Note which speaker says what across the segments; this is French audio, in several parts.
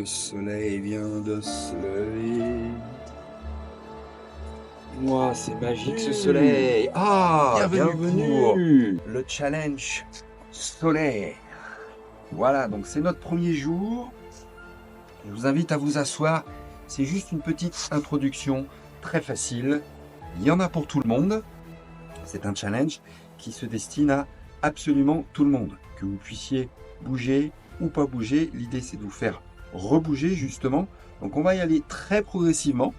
Speaker 1: Le soleil vient de se lever.
Speaker 2: Moi, c'est magique ce
Speaker 1: Bienvenue,
Speaker 2: soleil. Ah,
Speaker 1: bienvenue pour
Speaker 2: bienvenue.
Speaker 1: le challenge solaire. Voilà, donc c'est notre premier jour. Je vous invite à vous asseoir. C'est juste une petite introduction très facile. Il y en a pour tout le monde. C'est un challenge qui se destine à absolument tout le monde. Que vous puissiez bouger ou pas bouger, l'idée c'est de vous faire rebouger justement. Donc on va y aller très progressivement.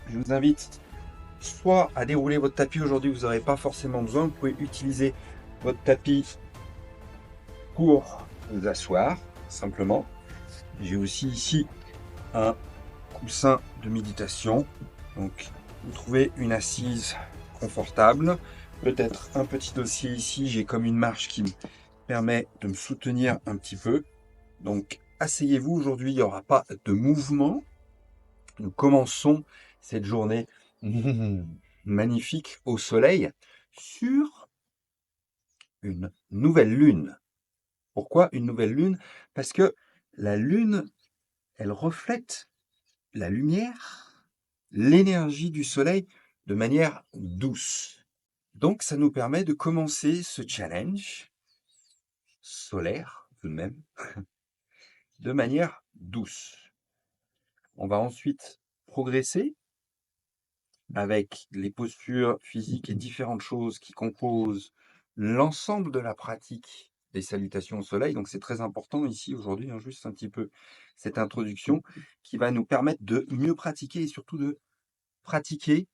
Speaker 1: Je vous invite soit à dérouler votre tapis. Aujourd'hui, vous n'aurez pas forcément besoin. Vous pouvez utiliser votre tapis pour vous asseoir, simplement. J'ai aussi ici un coussin de méditation. Donc, vous trouvez une assise confortable. Peut-être un petit dossier ici. J'ai comme une marche qui me permet de me soutenir un petit peu. Donc, asseyez-vous. Aujourd'hui, il n'y aura pas de mouvement. Nous commençons cette journée magnifique au soleil sur une nouvelle lune. Pourquoi une nouvelle lune? Parce que la lune, elle reflète la lumière, l'énergie du soleil de manière douce. Donc ça nous permet de commencer ce challenge solaire tout de même de manière douce. On va ensuite progresser avec les postures physiques et différentes choses qui composent l'ensemble de la pratique des salutations au soleil. Donc c'est très important ici aujourd'hui, juste un petit peu cette introduction qui va nous permettre de mieux pratiquer et surtout de pratiquer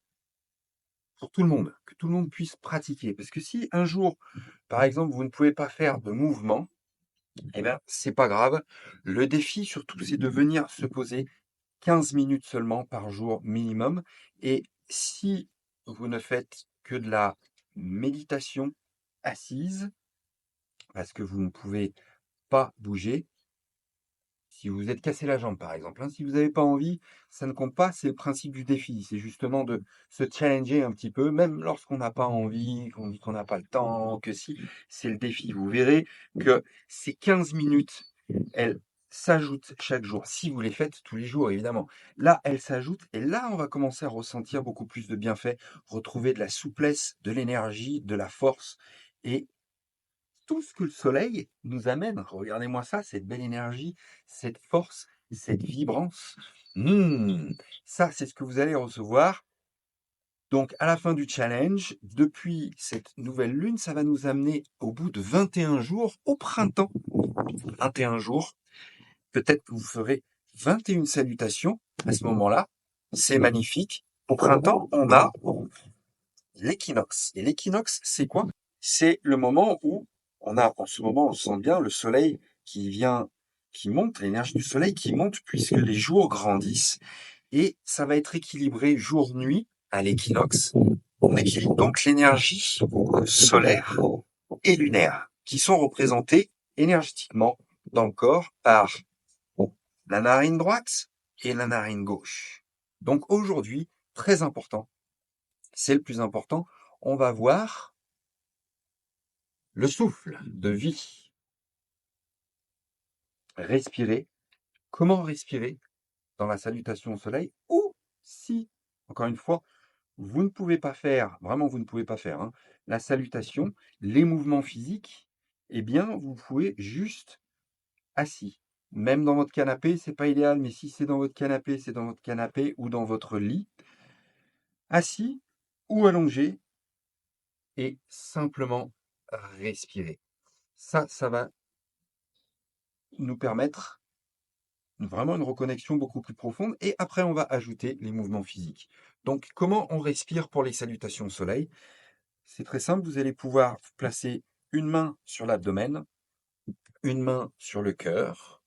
Speaker 1: pour tout le monde, que tout le monde puisse pratiquer. Parce que si un jour, par exemple, vous ne pouvez pas faire de mouvement, eh bien, c'est pas grave. Le défi surtout, c'est de venir se poser 15 minutes seulement par jour minimum. Et si vous ne faites que de la méditation assise, parce que vous ne pouvez pas bouger, si vous vous êtes cassé la jambe par exemple, si vous n'avez pas envie, ça ne compte pas, c'est le principe du défi, c'est justement de se challenger un petit peu, même lorsqu'on n'a pas envie, qu'on dit qu'on n'a pas le temps, que si, c'est le défi. Vous verrez que ces 15 minutes, elles s'ajoutent chaque jour, si vous les faites tous les jours évidemment. Là, elles s'ajoutent et là, on va commencer à ressentir beaucoup plus de bienfaits, retrouver de la souplesse, de l'énergie, de la force et tout ce que le soleil nous amène. Regardez-moi ça, cette belle énergie, cette force, cette vibrance. Ça, c'est ce que vous allez recevoir. Donc, à la fin du challenge, depuis cette nouvelle lune, ça va nous amener au bout de 21 jours, au printemps. 21 jours. Peut-être que vous ferez 21 salutations à ce moment-là. C'est magnifique. Au printemps, on a l'équinoxe. Et l'équinoxe, c'est quoi? C'est le moment où on a, en ce moment, on sent bien le soleil qui vient, qui monte, l'énergie du soleil qui monte puisque les jours grandissent. Et ça va être équilibré jour-nuit à l'équinoxe. On équilibre donc l'énergie solaire et lunaire qui sont représentées énergétiquement dans le corps par la narine droite et la narine gauche. Donc aujourd'hui, très important, c'est le plus important, on va voir le souffle de vie. Respirer. Comment respirer dans la salutation au soleil? Ou si, encore une fois, vous ne pouvez pas faire, vraiment vous ne pouvez pas faire, la salutation, les mouvements physiques, eh bien vous pouvez juste assis. Même dans votre canapé, c'est pas idéal, mais si c'est dans votre canapé, c'est dans votre canapé ou dans votre lit, assis ou allongé et simplement respirer. Ça va nous permettre vraiment une reconnexion beaucoup plus profonde. Et après, on va ajouter les mouvements physiques. Donc, comment on respire pour les salutations au soleil? C'est très simple. Vous allez pouvoir placer une main sur l'abdomen, une main sur le cœur.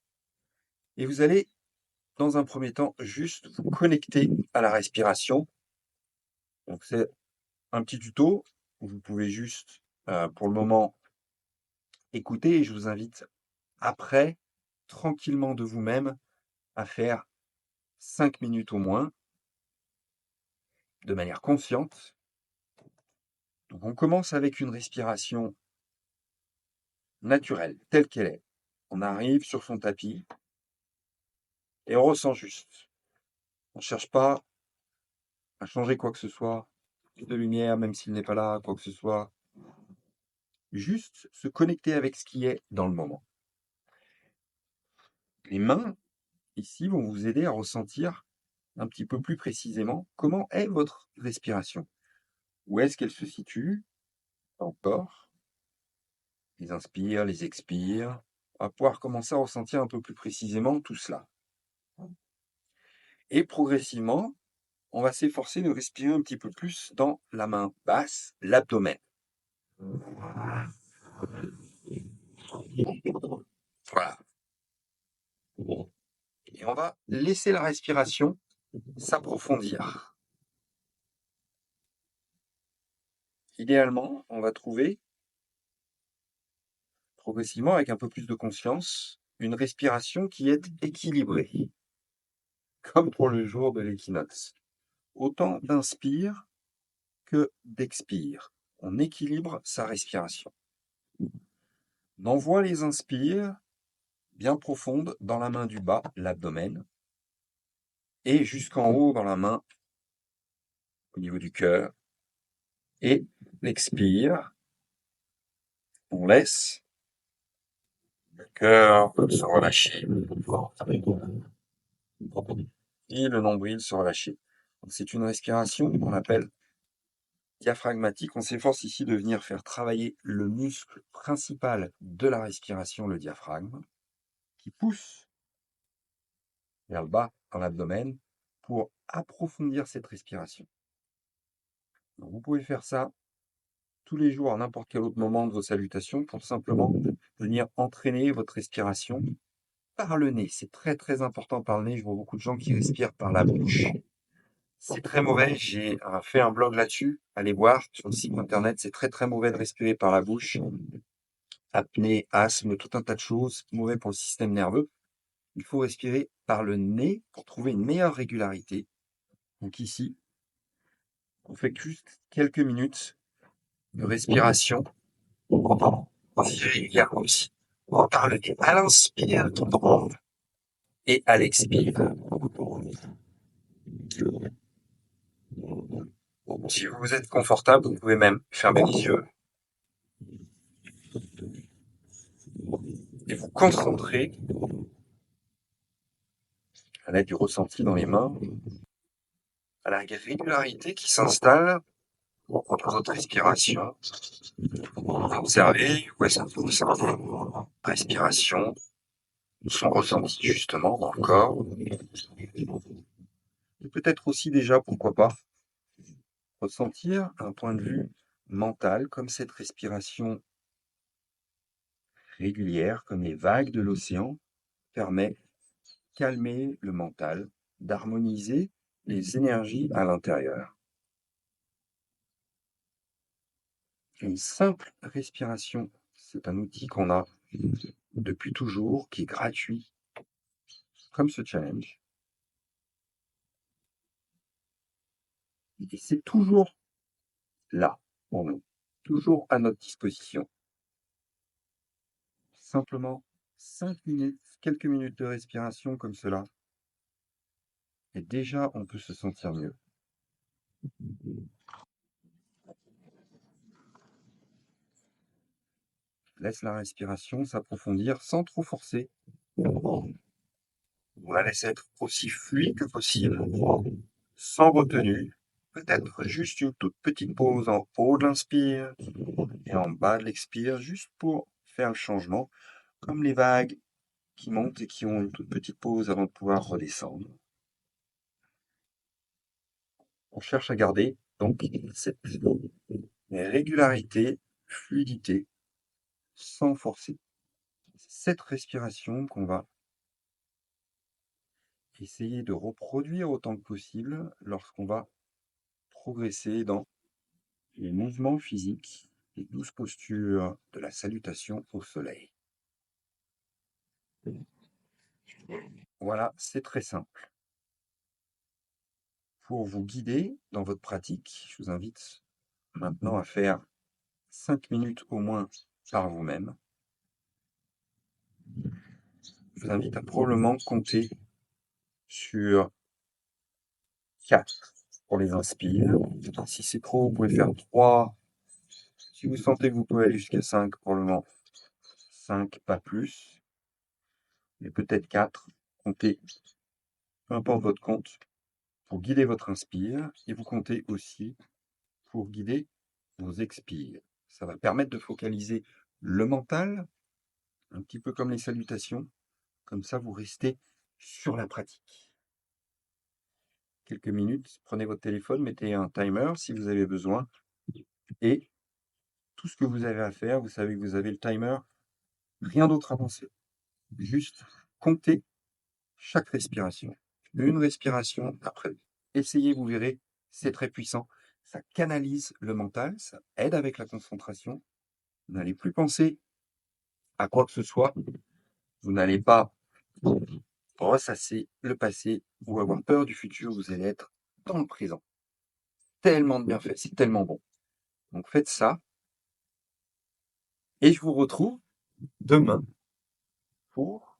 Speaker 1: Et vous allez, dans un premier temps, juste vous connecter à la respiration. Donc, c'est un petit tuto. Vous pouvez juste, pour le moment, écouter. Et je vous invite après, tranquillement de vous-même, à faire 5 minutes au moins, de manière consciente. Donc on commence avec une respiration naturelle, telle qu'elle est. On arrive sur son tapis, Et on ressent juste. On ne cherche pas à changer quoi que ce soit, plus de lumière, même s'il n'est pas là, quoi que ce soit. Juste se connecter avec ce qui est dans le moment. Les mains, ici, vont vous aider à ressentir un petit peu plus précisément comment est votre respiration. Où est-ce qu'elle se situe dans le corps? Les inspires, les expires. On va pouvoir commencer à ressentir un peu plus précisément tout cela. Et progressivement, on va s'efforcer de respirer un petit peu plus dans la main basse, l'abdomen. Voilà. Et on va laisser la respiration s'approfondir. Idéalement, on va trouver, progressivement, avec un peu plus de conscience, une respiration qui est équilibrée, comme pour le jour de l'équinoxe. Autant d'inspire que d'expire. On équilibre sa respiration. On envoie les inspires bien profondes dans la main du bas, l'abdomen, et jusqu'en haut dans la main, au niveau du cœur. Et l'expire, on laisse le cœur se relâcher. Et le nombril se relâcher. C'est une respiration qu'on appelle diaphragmatique. On s'efforce ici de venir faire travailler le muscle principal de la respiration, le diaphragme, qui pousse vers le bas dans l'abdomen pour approfondir cette respiration. Donc vous pouvez faire ça tous les jours, à n'importe quel autre moment de vos salutations, pour simplement venir entraîner votre respiration par le nez. C'est très très important par le nez. Je vois beaucoup de gens qui respirent par la bouche. C'est très mauvais. J'ai fait un blog là-dessus. Allez voir sur le site internet. C'est très très mauvais de respirer par la bouche. Apnée, asthme, tout un tas de choses. Mauvais pour le système nerveux. Il faut respirer par le nez pour trouver une meilleure régularité. Donc ici, on fait juste quelques minutes de respiration régulière aussi. Par le nez. À l'inspire, et à l'expire. Si vous êtes confortable, vous pouvez même fermer les yeux et vous concentrer à l'aide du ressenti dans les mains à la régularité qui s'installe dans votre respiration. Observez où est-ce que vous sentez la respiration, son ressenti justement dans le corps. Et peut-être aussi déjà, pourquoi pas, ressentir un point de vue mental comme cette respiration régulière, comme les vagues de l'océan, permet de calmer le mental, d'harmoniser les énergies à l'intérieur. Une simple respiration, c'est un outil qu'on a depuis toujours, qui est gratuit, comme ce challenge. Et c'est toujours là pour nous, toujours à notre disposition. Simplement 5 minutes, quelques minutes de respiration comme cela, et déjà on peut se sentir mieux. Laisse la respiration s'approfondir sans trop forcer. On la laisse être aussi fluide que possible, sans retenue. Peut-être juste une toute petite pause en haut de l'inspire et en bas de l'expire, juste pour faire le changement, comme les vagues qui montent et qui ont une toute petite pause avant de pouvoir redescendre. On cherche à garder donc cette régularité, fluidité, sans forcer. C'est cette respiration qu'on va essayer de reproduire autant que possible lorsqu'on va progresser dans les mouvements physiques, les 12 postures de la salutation au soleil. Voilà, c'est très simple. Pour vous guider dans votre pratique, je vous invite maintenant à faire 5 minutes au moins par vous-même. Je vous invite à probablement compter sur 4 pour les inspires. Si c'est trop, vous pouvez faire 3. Si vous sentez que vous pouvez aller jusqu'à 5 pour le moment, 5, pas plus. Mais peut-être 4. Comptez, peu importe votre compte, pour guider votre inspire. Et vous comptez aussi pour guider vos expires. Ça va permettre de focaliser le mental, un petit peu comme les salutations. Comme ça, vous restez sur la pratique. Quelques minutes, prenez votre téléphone, mettez un timer si vous avez besoin. Et tout ce que vous avez à faire, vous savez que vous avez le timer, rien d'autre à penser. Juste comptez chaque respiration. Une respiration après. Essayez, vous verrez, c'est très puissant. Ça canalise le mental, ça aide avec la concentration. Vous n'allez plus penser à quoi que ce soit. Vous n'allez pas ressasser le passé ou avoir peur du futur. Vous allez être dans le présent. Tellement de bienfaits, c'est tellement bon. Donc faites ça. Et je vous retrouve demain pour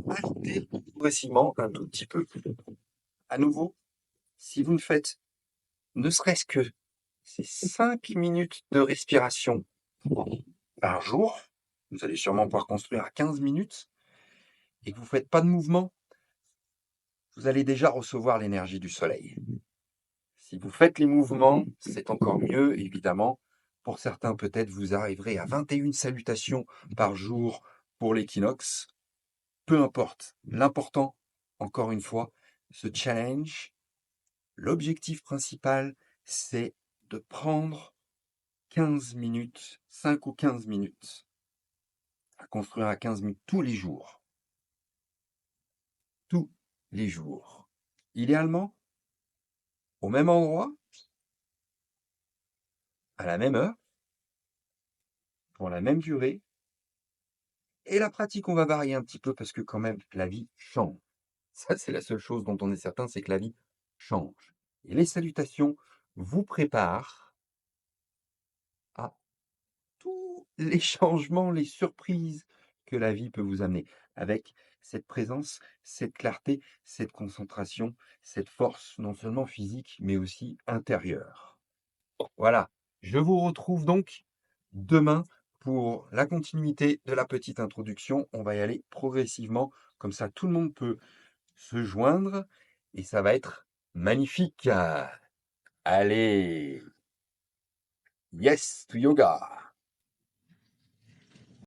Speaker 1: ajouter progressivement un tout petit peu. À nouveau, si vous ne faites ne serait-ce que ces 5 minutes de respiration par jour, vous allez sûrement pouvoir construire à 15 minutes, et que vous ne faites pas de mouvement, vous allez déjà recevoir l'énergie du soleil. Si vous faites les mouvements, c'est encore mieux, évidemment. Pour certains, peut-être, vous arriverez à 21 salutations par jour pour l'équinoxe. Peu importe. L'important, encore une fois, ce challenge, l'objectif principal, c'est de prendre 15 minutes, 5 ou 15 minutes, à construire à 15 minutes tous les jours. Tous les jours. Idéalement, au même endroit, à la même heure, pour la même durée. Et la pratique, on va varier un petit peu parce que quand même, la vie change. Ça, c'est la seule chose dont on est certain, c'est que la vie change. Et les salutations vous préparent à tous les changements, les surprises que la vie peut vous amener, avec cette présence, cette clarté, cette concentration, cette force, non seulement physique, mais aussi intérieure. Voilà, je vous retrouve donc demain pour la continuité de la petite introduction. On va y aller progressivement, comme ça tout le monde peut se joindre, et ça va être magnifique. Allez, yes to yoga!